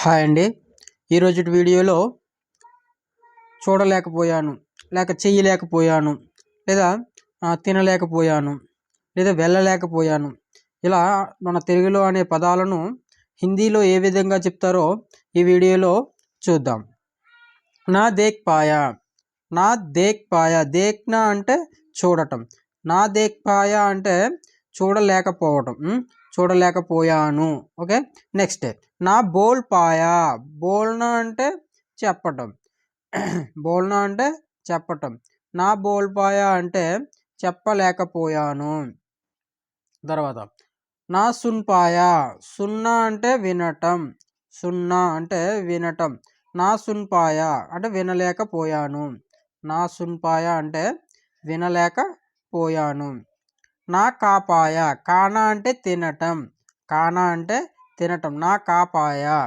Hi అండి. ఈరోజు వీడియోలో చూడలేకపోయాను, లేక చెయ్యలేకపోయాను, లేదా తినలేకపోయాను, లేదా వెళ్ళలేకపోయాను, ఇలా మన తెలుగులో అనే పదాలను హిందీలో ఏ విధంగా చెప్తారో ఈ వీడియోలో చూద్దాం. నా దేక్ పాయా, నా దేక్ పాయా, దేఖ్నా అంటే చూడటం, నా దేక్ పాయా అంటే చూడలేకపోవటం, చూడలేకపోయాను. ఓకే, నెక్స్ట్ నా బోల్ పాయా, బోల్నా అంటే చెప్పటం, బోల్నా అంటే చెప్పటం, నా బోల్ పాయా అంటే చెప్పలేకపోయాను. తర్వాత నా సున్ పాయా, సున్నా అంటే వినటం, సున్నా అంటే వినటం, నా సున్ పాయా అంటే వినలేకపోయాను, నా సున్ పాయా అంటే వినలేకపోయాను. నా కాపాయా, కానా అంటే తినటం, కానా అంటే తినటం, నా కాపాయా,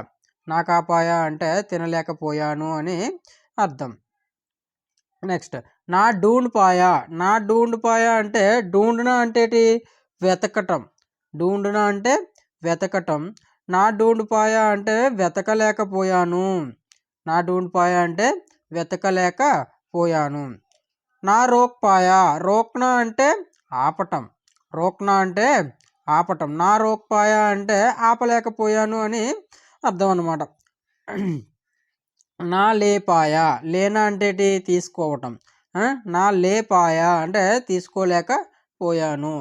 నా కాపాయా అంటే తినలేకపోయాను అని అర్థం. నెక్స్ట్ నా డూండ్ పాయా, నా డూండ్ పాయా అంటే డూండ్నా అంటే వెతకటం, డూండ్నా అంటే వెతకటం, నా డూండ్ పాయా అంటే వెతకలేకపోయాను, నా డూండ్ పాయా అంటే వెతకలేకపోయాను. నా రోక్ పాయా, రోక్నా అంటే ఆపటం, రోక్నా అంటే ఆపటం, నా రోక్ పాయా అంటే ఆపలేకపోయాను అని అర్థం అన్నమాట. నా లేపాయా, లేనా అంటే తీసుకోవటం, నా లేపాయా అంటే తీసుకోలేకపోయాను,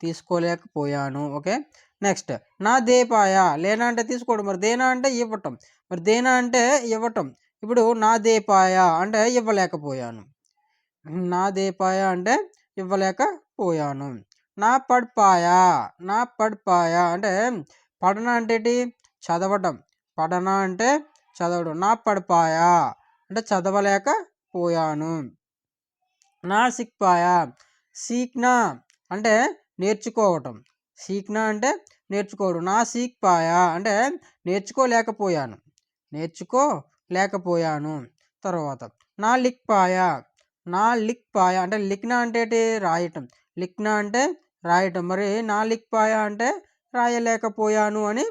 తీసుకోలేకపోయాను. ఓకే, నెక్స్ట్ నా దేపాయా, లేనా అంటే తీసుకోవడం, మరి దేనా అంటే ఇవ్వటం, మరి దేనా అంటే ఇవ్వటం. ఇప్పుడు నా దేపాయా అంటే ఇవ్వలేకపోయాను, నా దేపాయా అంటే ఇవ్వలేకపోయాను. నా పడ్పాయా, నా పడ్పాయా అంటే పడన అంటే చదవటం, పడన అంటే చదవడం, నా పడ్పాయా అంటే చదవలేకపోయాను. నా సిక్పాయా, సీక్నా అంటే నేర్చుకోవటం, సీక్నా అంటే నేర్చుకోవడం, నా సీక్పాయా అంటే నేర్చుకోలేకపోయాను, నేర్చుకోలేకపోయాను. తర్వాత నా లిక్పాయా, నా లిక్పాయా అంటే లిఖ్నా అంటే రాయటం, లిఖ్నా అంటే రాయటం, మరి నా లిక్పాయా అంటే రాయలేకపోయాను అని.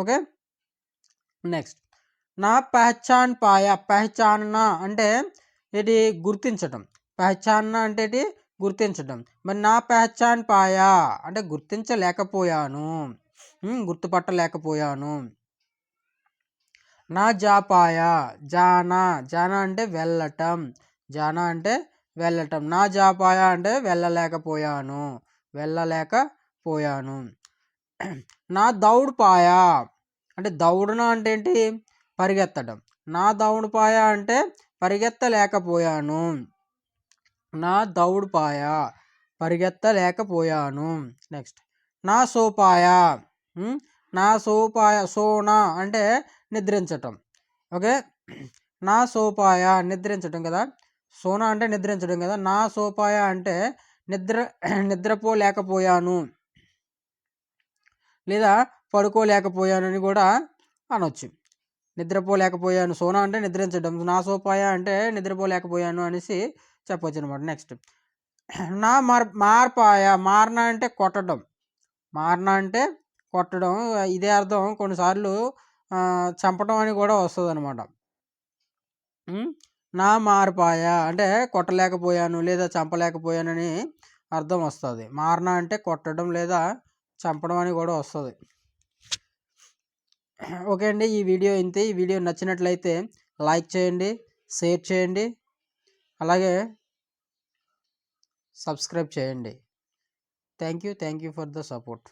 ఓకే, నెక్స్ట్ నా పహచాన్ పాయా, పహచాన్నా అంటే ఇది గుర్తించటం, పహచాన్నా అంటే గుర్తించటం, మరి నా పహచాన్ పాయా అంటే గుర్తించలేకపోయాను, గుర్తుపట్టలేకపోయాను. నా జాపాయా, జానా, జానా అంటే వెళ్ళటం, జానా అంటే వెళ్ళటం, నా జాపాయా అంటే వెళ్ళలేకపోయాను, వెళ్ళలేకపోయాను. నా దౌడ్ పాయా అంటే దౌడున అంటే ఏంటి, పరిగెత్తడం, నా దౌడ్ పాయా అంటే పరిగెత్తలేకపోయాను, నా దౌడ్ పాయా పరిగెత్తలేకపోయాను. నెక్స్ట్ నా సోపాయా, నా సోపాయా, సోనా అంటే నిద్రించటం. ఓకే, నా సోపాయా నిద్రించటం కదా, సోనా అంటే నిద్రించడం కదా, నా సోపాయా అంటే నిద్రపోలేకపోయాను లేదా పడుకోలేకపోయాను అని కూడా అనొచ్చు. నిద్రపోలేకపోయాను, సోనా అంటే నిద్రించడం, నా సోపాయా అంటే నిద్రపోలేకపోయాను అనేసి చెప్పొచ్చు అనమాట. నెక్స్ట్ నా మార్పాయా, మార్నా అంటే కొట్టడం, మార్నా అంటే కొట్టడం, ఇదే అర్థం కొన్నిసార్లు చంపడం అని కూడా వస్తుంది అనమాట. నా మార్పాయా అంటే కొట్టలేకపోయాను లేదా చంపలేకపోయానని అర్థం వస్తుంది. మార్నా అంటే కొట్టడం లేదా చంపడం అని కూడా వస్తుంది. ఓకే అండి, ఈ వీడియో ఇంతే. ఈ వీడియో నచ్చినట్లయితే లైక్ చేయండి, షేర్ చేయండి, అలాగే సబ్స్క్రైబ్ చేయండి. Thank you for the support.